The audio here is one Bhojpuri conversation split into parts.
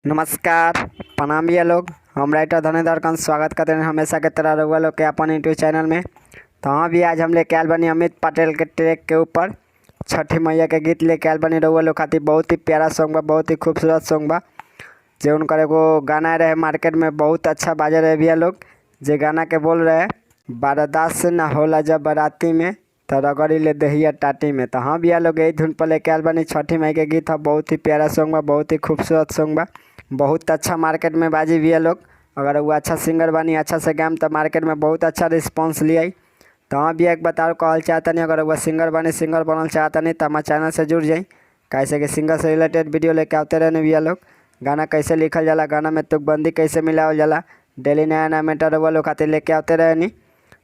नमस्कार प्रणाम भैया लोग। हम राइटर धनेधर का स्वागत करते हैं हमेशा की तरह रहुआ लोग के अपन यूट्यूब चैनल में। तो हाँ भी आज हम लेके आयल बनी अमित पटेल के ट्रैक के ऊपर छठी मैया के गीत लेके आयल बनी रहुआ लोग खातिर। बहुत ही प्यारा सॉन्ग बा, बहुत ही खूबसूरत सॉन्ग बा। जो उनका एगो गाना रहे मार्केट में बहुत अच्छा बाजा रहे भैया लोग। जे गाना के बोल रहे बर्दाश्त ना होला जब बाराती में तो रगड़ी ले दहिया टाटी में। तो हाँ भैया लोग यही धुन पर लेके आयल बनी छठी माई के गीत है। बहुत ही प्यारा सॉन्ग बा, बहुत ही खूबसूरत सॉन्ग बा, बहुत अच्छा मार्केट में बाजी भैया लोग। अगर वो अच्छा सिंगर बनी अच्छा से गाम तो मार्केट में बहुत अच्छा रिस्पांस लिया। तो हाँ भैया एक बताओ कहल चाहता नहीं, अगर वह सिंगर बनी सिंगर बनल चाहता नहीं तो हमारे चैनल से जुड़ जाई। कैसे कि सिंगर से रिलेटेड वीडियो लेके आते रहने भैया लोग। गाना कैसे लिखल जाला, गाना में तुकबंदी कैसे मिलावल जाला, डेली नया नया मैटर वो लोग खातिर लेके आते रहनी।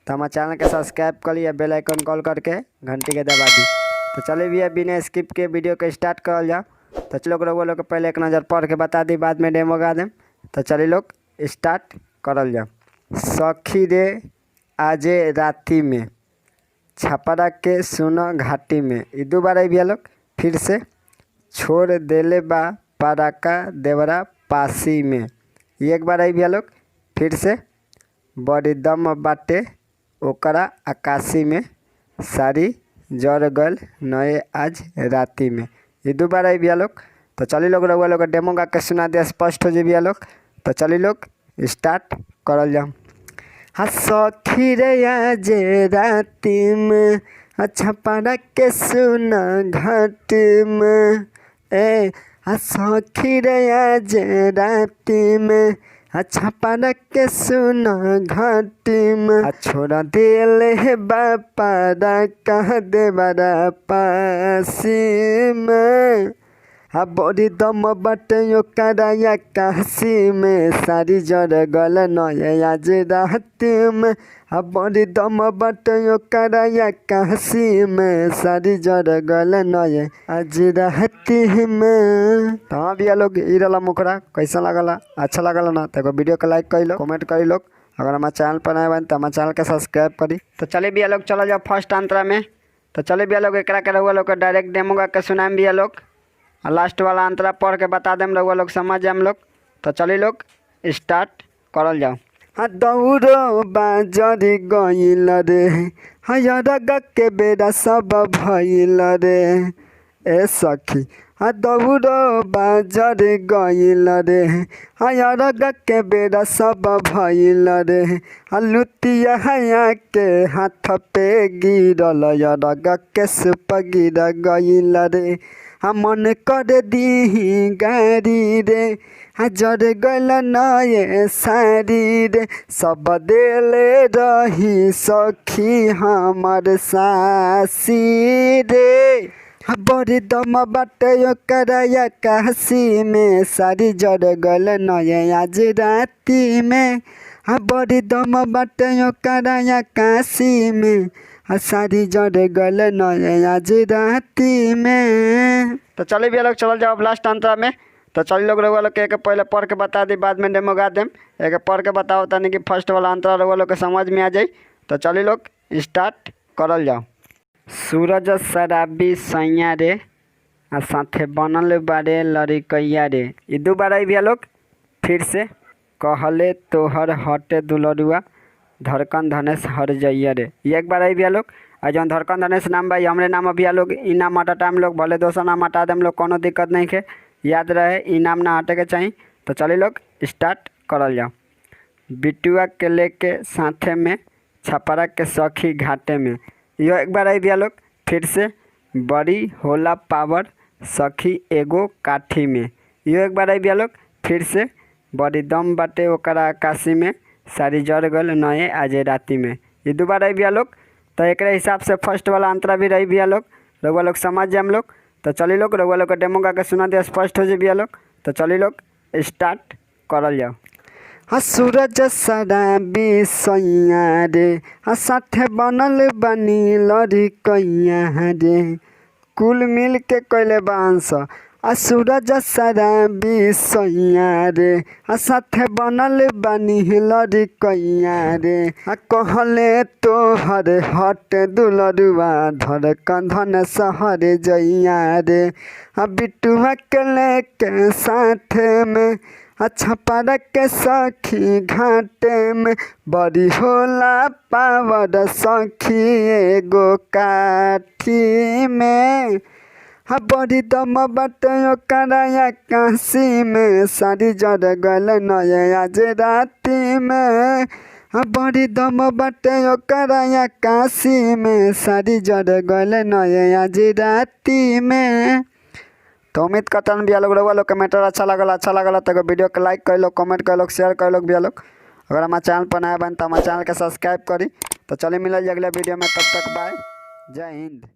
तो हमारे चैनल के सब्सक्राइब कर लिया, बेल आइकन कॉल करके घंटी के दबा दी। तो चलिए भैया बिना स्किप के वीडियो के स्टार्ट करल जाओ। तो चलो वो लोग पहले एक नज़र पढ़ के बता दी, बाद में डेमो गा दें। तो चलिए लोग स्टार्ट करल जाओ। सखी रे आजे राती में छपरा के सुनो घाटी में। ये दोबारा भैया लोग फिर से छोड़ देले बा पराका देवरा पासी में। ये एक बार आई भैया लोग फिर से बड़ी दम बाटे ओकरा आकाशी में सारी जर गल नए आज राती में। ये दोबारा आई भैया लोग। तो चलिए लोग रहुआ लोग डेमो गा के सुना दिया, स्पष्ट हो जाए भैया लोग। तो चलिए लोग स्टार्ट करल जाओ। हाँ सखी रे आजे राती में अच्छा पारा के सुना घाट में। ए सखी रे आजे राती में अच्छा पारा के सुना घाटी में। छोड़ा दिल बापारा कह दे बड़ा पासी में। बड़ी दम बटे ओकरा काशी में सारी जर गल नए आज राती में। बड़ी दम बटे ओकरा काशी में सारी जर गल नए आज राती में। तो हाँ भैया लोग ई रहा मुखरा कैसा लगला, अच्छा लगला ना तो वीडियो को लाइक कर लो, कमेंट कर लो। अगर हमारे चैनल पर नए बन तो हमारे चैनल के सब्सक्राइब करी। तो चलिए भैया लोग चलो जाओ फर्स्ट अंतरा में। तो चलिए भैया लोग एकरा के रहुआ लोग डायरेक्ट डेमो गा के सुनाएम भैया लोग। लास्ट वाला अंतरा पढ़ के बता देम रहुआ लोग समझ जाए हम लोग। तो चलिए लोग स्टार्ट करल जाओ। हाँ दौड़ो बाजरी गईल रे हयरग के बेरा सब भइल रे। ए सखी हाँ दौड़ो बाजरी गईल रे हयरग के बेरा सब भइल रे। लुतिया हया के हाथ पे गिरल यरग के सुप गिर गईल रे। मन कर दी गारी रे जर गल नए सारी रे। सब देले रही सखी हमर सासी रे। बड़ी दम बाटे ओकरा काशी में सारी जर गल नए आज राती में। बड़ी दम बाटे ओकरा काशी में सारी जर गल नए आज राती में। तो चलिए भैया लोग चल जाओ लास्ट अंतरा में। तो चलिए लोग रहुआ लोग के एक पहले पढ़ के बता दी, बाद में डेमो गा देम। एक पढ़ के बताओ तानी कि फर्स्ट वाला अंतरा रहुआ लोग के समझ में आ जाए। तो चलिए लोग स्टार्ट करल जाओ। सूरज शराबी सैया रे साथे बनल बारे लड़कैया रे। ये दोबारा भैया लोग फिर से कहले तोहर हटे दुलरुआ धड़कन धनेश हर जइया रे। ये एक बार आई भैया लोग। और जौन धड़कन धनेश नाम भाई हमरे नाम भैया लोग। ई नाम हटा टाइम लोग भले दोसर नाम हटा देम लोग, कोनो दिक्कत नहीं है, याद रहे ई नाम ना हटे के चाहिए। तो चलिए लोग स्टार्ट करल जाओ। बिटुआ के लेके साथे में छपरा के सखी घाटे में। यो एक बार आई भैया लोग फिर से बड़ी होला पावर सखी एगो काठी में। यो एक बार आई भैया लोग फिर से बड़ी दम बाटे ओकरा आकाशी में सारी जर गल नए आज राती में। ये दोबारा भैया लोग। तो एक हिसाब से फर्स्ट वाला अंतरा भी रही भैया लोग, रहुआ लोग समझ जाए हम लोग। तो चलिए लोग रहुआ लोग का डेमो गा के सुना दिया, स्पष्ट हो जाए भैया लोग। तो चलिए लोग स्टार्ट करल जाओ। हाँ सूरज शराबी सैया रे साथे बनल बनी लड़कैया रे। कुल मिल के कैले बांस आ सूरज शराबी सैया रे आ साथे बनल बानी लड़ी कैया रे आ कहले तोहर हट दुलरुआ धर कंधन सहर जैया रे आ बिटुआ के लेके साथ में अच्छा पार के सखी घाटे में बड़ी होला पावर सखी एगो काठी में हा बड़ी दम बाटे ओकरा काशी में सारी जड़ गल नये आज राती में हा बड़ी दम बाटे ओकरा काशी में सारी जड़ गल नये आज राती में। तो उम्मीद करता हूँ भैया लोग रउआ लोग के मैटर अच्छा लगल तो वीडियो के लाइक कर लो, कमेंट कर लो, शेयर कर लो भैया लोग। अगर हमारे चैनल पर नया बन तो हमारे चैनल के सब्सक्राइब करी। तो चलिए मिल अगले वीडियो में, तब तक बाय, जय हिंद।